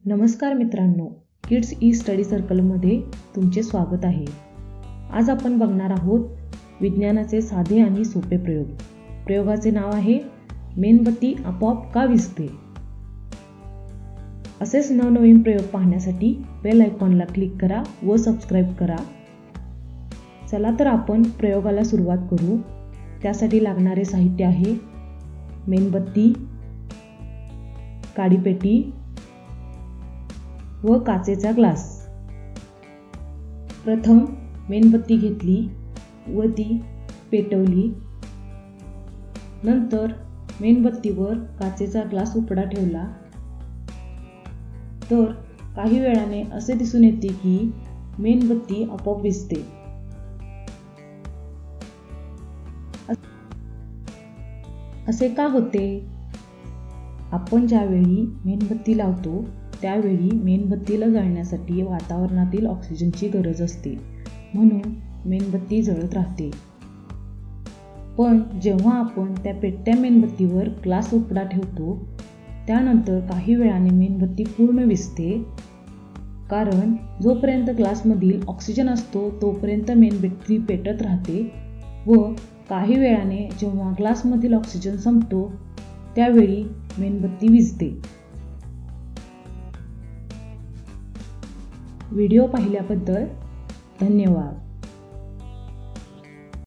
नमस्कार मित्रांनो, kids E study सर्कलमध्ये तुमचे स्वागत आहे। आज आपण बघणार आहोत विज्ञानाचे साधे आणि सोपे प्रयोग। प्रयोगाचे नाव आहे मेणबत्ती आपोआप का विझते। असेच नवनवीन प्रयोग पाहण्यासाठी बेल आयकॉनला क्लिक करा व सबस्क्राइब करा। चला तर आपण प्रयोगाला सुरुवात करू। त्यासाठी लागणारे साहित्य आहे मेणबत्ती, काडीपेटी व काचेचा ग्लास। प्रथम मेणबत्ती घेतली व ती पेटवली। नंतर मेणबत्तीवर काचेचा ग्लास उपडा ठेवला तर काही वेळाने असे दिसून येते की मेणबत्ती आपोआप विझते। असे का होते? आपण ज्यावेळी मेणबत्ती लावतो त्यावेळी मेणबत्तीला जाळण्यासाठी वातावरणातील ऑक्सिजनची गरज असते, म्हणून मेणबत्ती जळत राहते। पण जेव्हा आपण त्या पेटत्या मेणबत्तीवर ग्लास उपडा ठेवतो त्यानंतर काही वेळाने मेणबत्ती पूर्ण विझते, कारण जोपर्यंत ग्लासमधील ऑक्सिजन असतो तोपर्यंत मेणबत्ती पेटत राहते व काही वेळाने जेव्हा ग्लासमधील ऑक्सिजन संपतो त्यावेळी मेणबत्ती विझते। व्हिडिओ पाहिल्याबद्दल धन्यवाद।